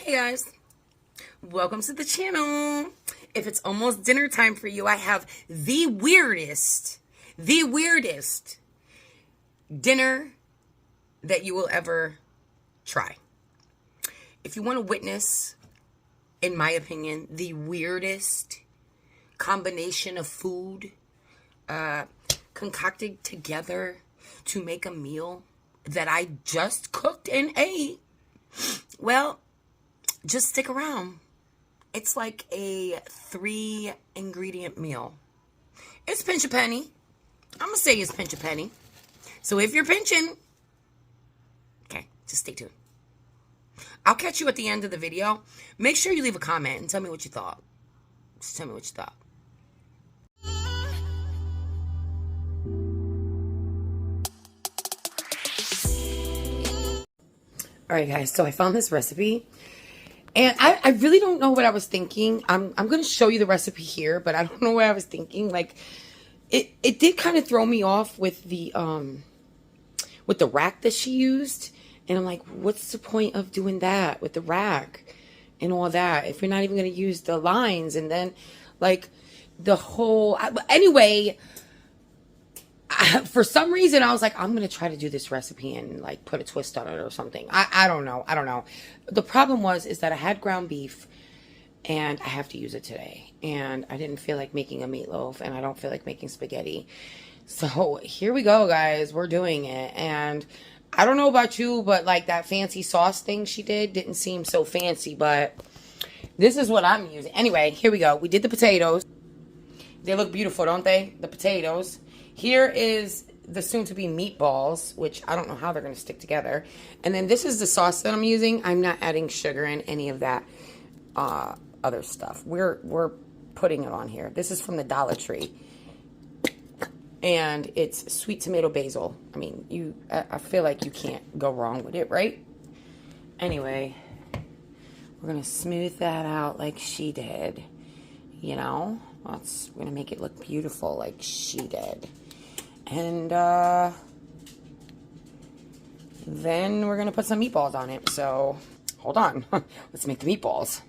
Hey guys, welcome to the channel. If it's almost dinner time for you, I have the weirdest dinner that you will ever try. If you want to witness, in my opinion, the weirdest combination of food concocted together to make a meal that I just cooked and ate, well, just stick around. It's like a 3-ingredient meal. It's pinch a penny. I'm going to say it's pinch a penny. So if you're pinching, okay, just stay tuned. I'll catch you at the end of the video. Make sure you leave a comment and tell me what you thought. Just tell me what you thought. Alright guys, so I found this recipe. And I really don't know what I was thinking. I'm going to show you the recipe here, but I don't know what I was thinking. Like, it did kind of throw me off with the rack that she used. And I'm like, what's the point of doing that with the rack and all that if you're not even going to use the lines? And then, like, the whole... Anyway, for some reason, I was like, I'm going to try to do this recipe and, like, put a twist on it or something. I don't know. The problem is that I had ground beef, and I have to use it today. And I didn't feel like making a meatloaf, and I don't feel like making spaghetti. So, here we go, guys. We're doing it. And I don't know about you, but, like, that fancy sauce thing she didn't seem so fancy. But this is what I'm using. Anyway, here we go. We did the potatoes. They look beautiful, don't they? The potatoes. Here is the soon-to-be meatballs, which I don't know how they're going to stick together. And then this is the sauce that I'm using. I'm not adding sugar and any of that other stuff. We're putting it on here. This is from the Dollar Tree. And it's sweet tomato basil. I mean, I feel like you can't go wrong with it, right? Anyway, we're going to smooth that out like she did. You know? We're going to make it look beautiful like she did. And then we're going to put some meatballs on it. So, hold on. Let's make the meatballs.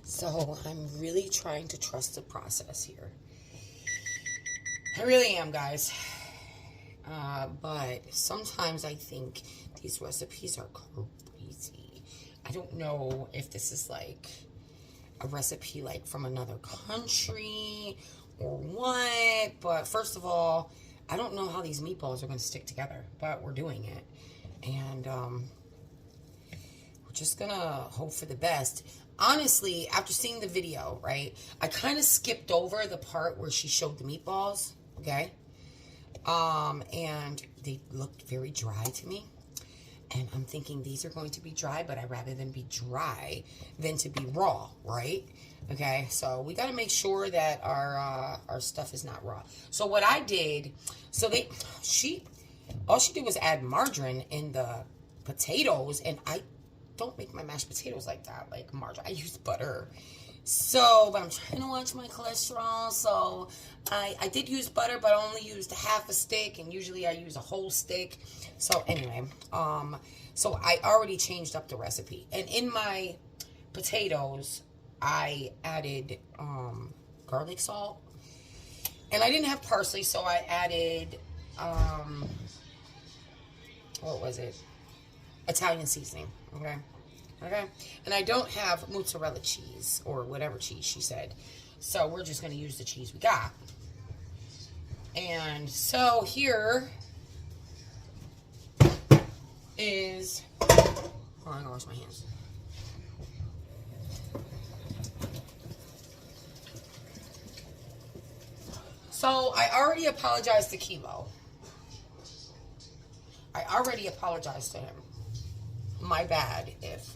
So, I'm really trying to trust the process here. I really am, guys. But sometimes I think these recipes are crazy. I don't know if this is like a recipe like from another country or what. But first of all, I don't know how these meatballs are going to stick together, but we're doing it. And we're just going to hope for the best. Honestly, after seeing the video, right, I kind of skipped over the part where she showed the meatballs, okay? And they looked very dry to me. And I'm thinking these are going to be dry, but I'd rather them be dry than to be raw, right? Okay, so we got to make sure that our stuff is not raw. So what I did, all she did was add margarine in the potatoes, and I don't make my mashed potatoes like that, like margarine. I use butter. So, but I'm trying to watch my cholesterol, so I did use butter, but I only used half a stick, and usually I use a whole stick. So anyway, so I already changed up the recipe. And in my potatoes, I added garlic salt. And I didn't have parsley, so I added, what was it? Italian seasoning, okay? Okay, and I don't have mozzarella cheese or whatever cheese she said. So we're just going to use the cheese we got. And so here is, hold on, I'm going to wash my hands. So I already apologized to Kilo. I already apologized to him. My bad if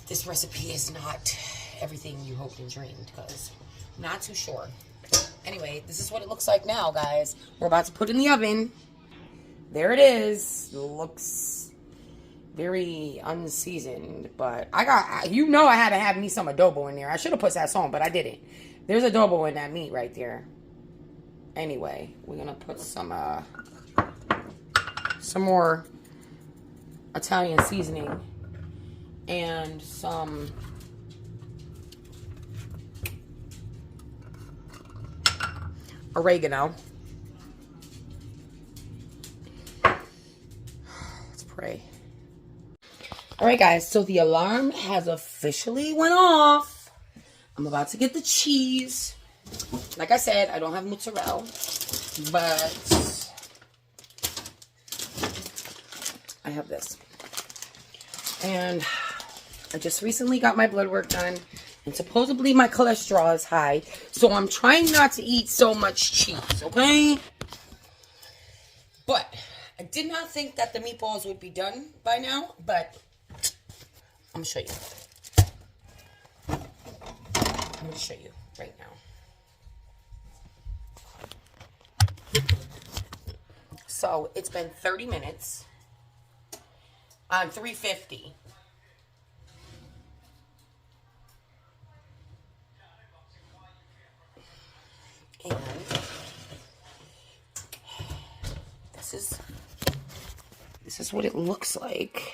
this recipe is not everything you hoped and dreamed, because I'm not too sure. Anyway, this is what it looks like now, guys. We're about to put it in the oven. There it is. It looks very unseasoned, but I had to have me some adobo in there. I should have put that on, but I didn't. There's adobo in that meat right there. Anyway, we're gonna put some more Italian seasoning and some oregano. Let's pray. All right, guys, so the alarm has officially went off. I'm about to get the cheese. Like I said, I don't have mozzarella, but I have this. And I just recently got my blood work done, and supposedly my cholesterol is high, so I'm trying not to eat so much cheese, okay? But I did not think that the meatballs would be done by now, but I'm gonna show you. I'm gonna show you right now. So it's been 30 minutes on 350. And this is what it looks like.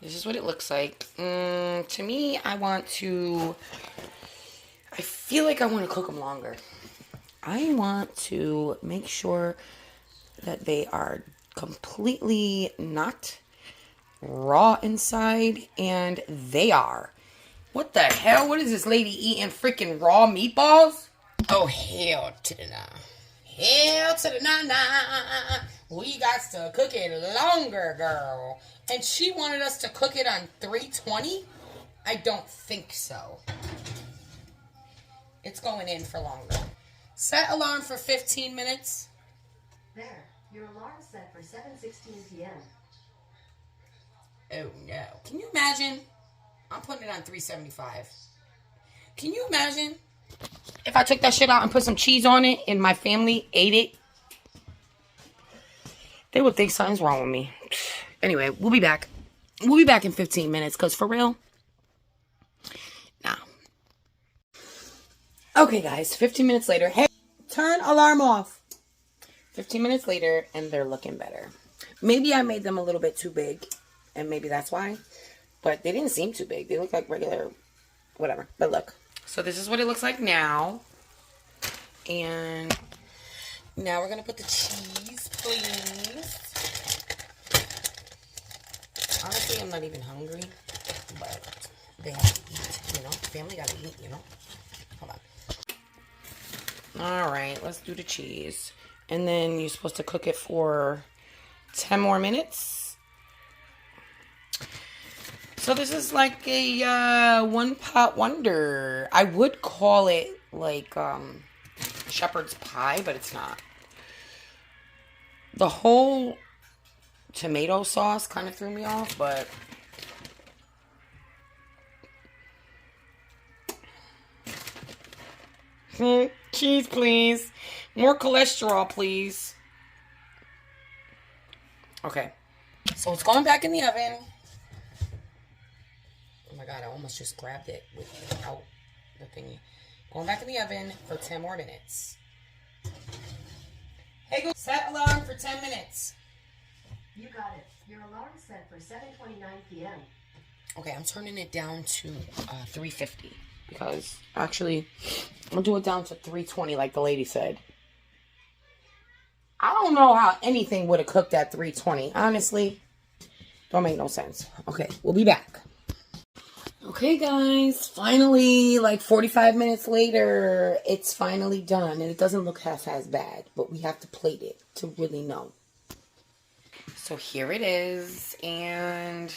This is what it looks like. To me, I feel like I want to cook them longer. I want to make sure that they are completely not raw inside, and they are. What the hell? What is this lady eating? Freaking raw meatballs? Oh, hell to the nah. Hell to the nah. We got to cook it longer, girl. And she wanted us to cook it on 320? I don't think so. It's going in for longer. Set alarm for 15 minutes. There, your alarm set for 7:16 p.m. Oh no. Can you imagine? I'm putting it on 375. Can you imagine if I took that shit out and put some cheese on it and my family ate it? They would think something's wrong with me. Anyway, we'll be back. We'll be back in 15 minutes, because for real, nah. Okay, guys, 15 minutes later. Hey, turn alarm off. 15 minutes later, and they're looking better. Maybe I made them a little bit too big, and maybe that's why. But they didn't seem too big. They look like regular, whatever. But look. So this is what it looks like now. And now we're going to put the cheese, please. Honestly, I'm not even hungry. But they have to eat, you know. Family got to eat, you know. Hold on. Alright, let's do the cheese. And then you're supposed to cook it for 10 more minutes. So this is like a one-pot wonder. I would call it like shepherd's pie, but it's not. The whole tomato sauce kind of threw me off, but cheese, please. More cholesterol, please. Okay. So it's going back in the oven. Oh my god, I almost just grabbed it without the thingy. Going back in the oven for 10 more minutes. Hey, go set alarm for 10 minutes. You got it. Your alarm set for 7:29 p.m. Okay, I'm turning it down to 350. Because, actually, I'm going to do it down to 320 like the lady said. I don't know how anything would have cooked at 320. Honestly, don't make no sense. Okay, we'll be back. Okay, guys, finally, like 45 minutes later, it's finally done. And it doesn't look half as bad, but we have to plate it to really know. So here it is, and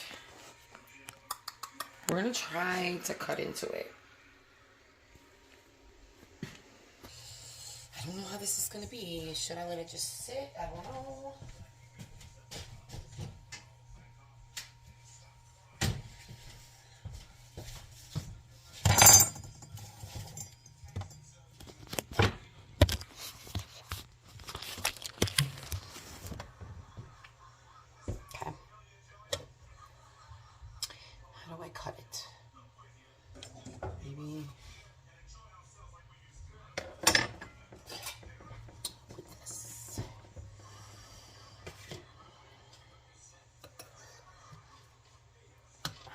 we're going to try to cut into it. I don't know how this is going to be. Should I let it just sit? I don't know. Okay. How do I cut it? Maybe with this.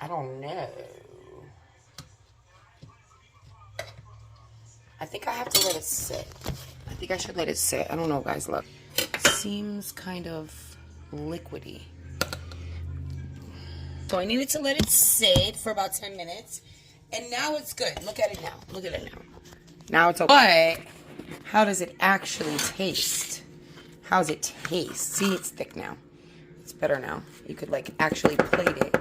I don't know. I think I have to let it sit. I think I should let it sit. I don't know, guys. Look. Seems kind of liquidy. So I needed to let it sit for about 10 minutes. And now it's good. Look at it now. Look at it now. Now it's okay. But how does it actually taste? How does it taste? See, it's thick now. It's better now. You could like actually plate it.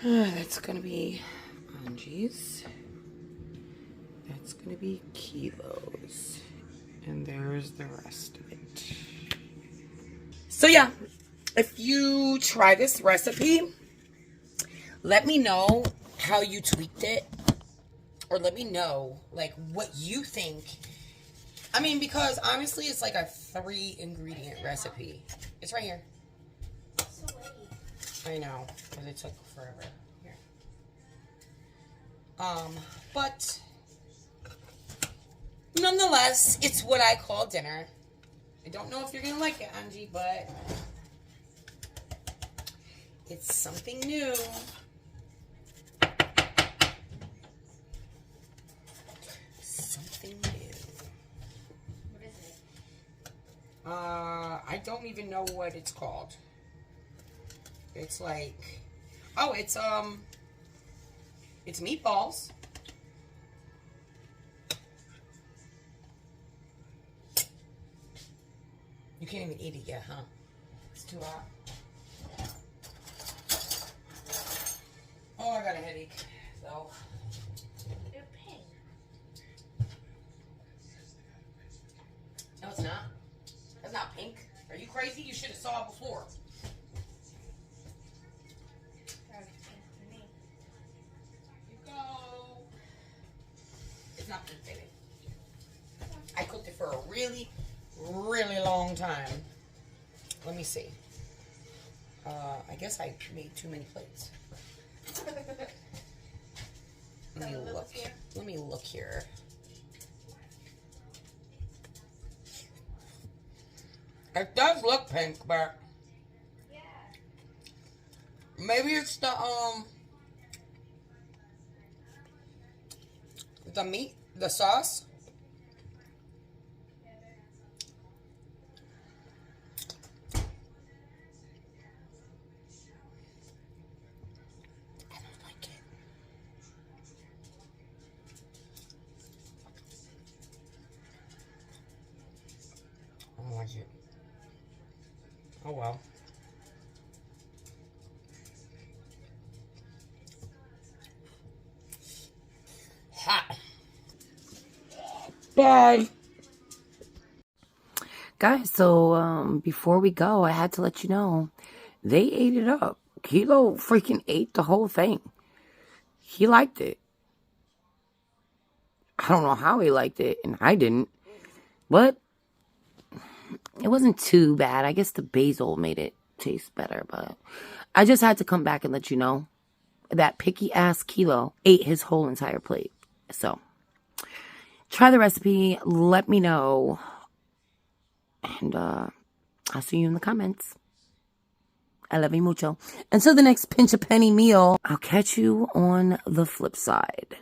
That's gonna be Angie's. That's gonna be kilos. And there's the rest of it. So yeah, if you try this recipe, let me know how you tweaked it. Or let me know like what you think. I mean, because honestly it's like a 3-ingredient recipe. It's right here. I know, because it took forever. Here. But nonetheless, it's what I call dinner. I don't know if you're gonna like it, Angie, but it's something new. Something new. What is it? I don't even know what it's called. It's like, oh, it's meatballs. You can't even eat it yet, huh? It's too hot. Oh, I got a headache, so. They're pink. No, it's not. That's not pink. Are you crazy? You should have saw it before. It's not pink, baby. I cooked it for a really, really long time. Let me see. I guess I made too many plates. Let me look. Let me look here. It does look pink, but Yeah. maybe it's the meat, the sauce. I don't like it. I don't like it. Oh well. Hot. Bye. Guys, so before we go, I had to let you know they ate it up. Kilo freaking ate the whole thing. He liked it. I don't know how he liked it, and I didn't. But it wasn't too bad. I guess the basil made it taste better, but I just had to come back and let you know that picky ass Kilo ate his whole entire plate. So try the recipe, let me know, and I'll see you in the comments. I love you mucho. Until the next pinch a penny meal, I'll catch you on the flip side.